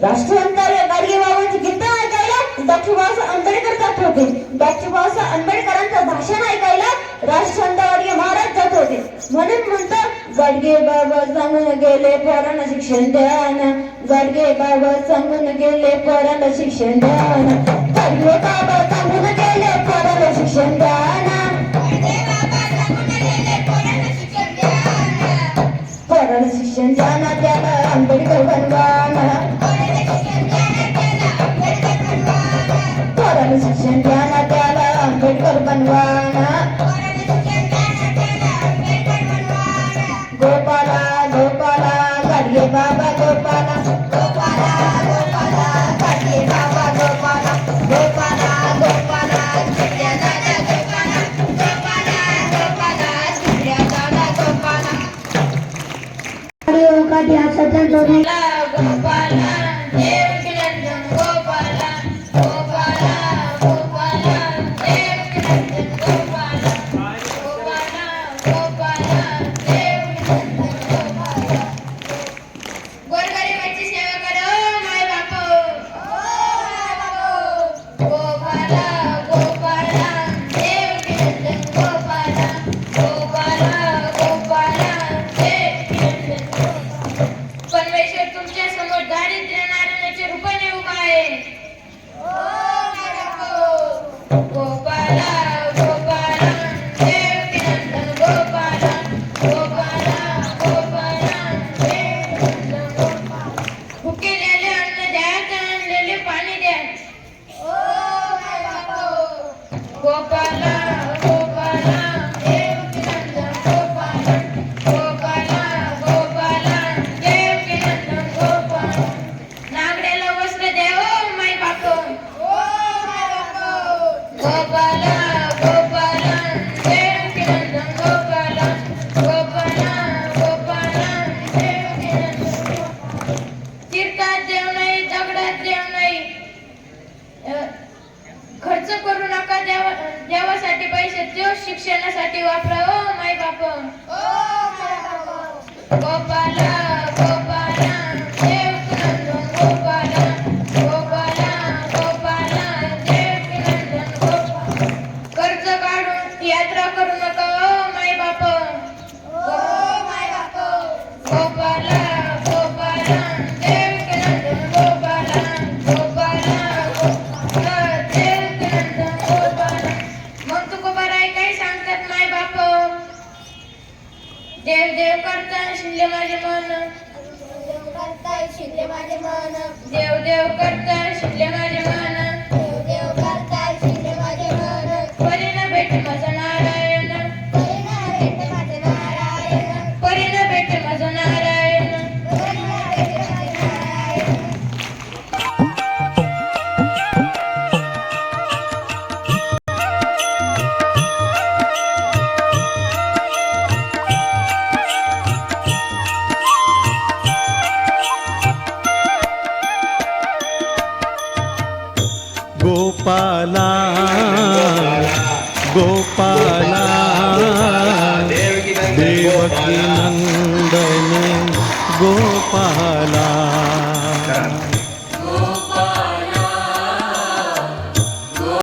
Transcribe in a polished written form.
राष्ट्रवंतारे गाडगे बाबांची गीत ऐकायला डॉक्टर बाबासाहेब आंबेडकर जात होते. डॉक्टर बाबासाहेब आंबेडकरांचं भाषण ऐकायला राष्ट्रसंत गाडगे महाराज जात होते. म्हणून म्हणतात गाडगे बाबा सांगून गेले पोरांना शिक्षण द्या ना. गाडगे बाबा सांगून गेले पोरांना शिक्षण द्या ना. गाडगे बाबा सांगून गेले पोरांना शिक्षण द्या ना. पोरांना शिक्षण द्या ना. त्याला आंबेडकर बनवा ना. पोरांना शिक्षण द्या ना. त्याला आंबेडकर बनवा ना. गोपाला गोपाला गाडगे बाबा गोपाला. गोपाला गोपाला गाडगे बाबा गोपाला. गोपाला गोपाला चिट्या दादा गोपाला. गोपाला गोपाला चिट्या दादा गोपाला. काठी हातात धरून गोपाला देवकी नंदन गोपाला. गोपाला गोपाला देवकी नंदन गोपाला. गोपाला गोपाला देवकी नंदन गोपाला. गोरगरिबाची सेवा करो माय बापो. गोपाला गोपाला देवकी नंदन गोपाला. गोपाला गोपाला देवकी नंदन गोपाला. परमेश्वर तुमच्या समोर दारिद्र्य नारायणाचे रूपाने उभा आहे. गोपाला गोपाला देवकी नंदन गोपाला. गोपाला गोपाला देवकी नंदन गोपाला. भुकेल्याले अन्न द्या, तळमळलेले पाणी द्या. गोपाला गोपाला देवकी नंदन गोपाला. गोपाला गोपाला देवकी नंदन गोपाला. नागड्याला वस्त्र द्यावं माय बापो. गोपाला गोपाला देवकी नंदन गोपाला. गोपाला गोपाला देवकी नंदन गोपाला. तीर्थात देव नाही, दगडात देव नाही. खर्च करू नका देवासाठी पैसे. देव शिक्षणासाठी वापरा ओ माय बाप. गोपाला गोपाला देवकी नंदन गोपाला. गोपाला गोपाला देवकी नंदन गोपाला. कर्ज काढून यात्रा करू नका ओ माय बाप. गोपाला गोपाला देवकी नंदन गोपाला. गोपाला गोपाला देवकी नंदन गोपाला. मग तुकोबाराय काय सांगतात माय बाप. देव देव करता शिंदे माझे मन. शिंदे माझे मन. देव देव करता शिंदे माझे मन. देव करता शिंदे माझे मन. परीना भेट माझा नारायण. परीना भेट माझा नारायण. परीना भेट माझा नारायण. परीना भेट माझा नारायण. गोपाला गोपाला देवकी नंदन गोपाला.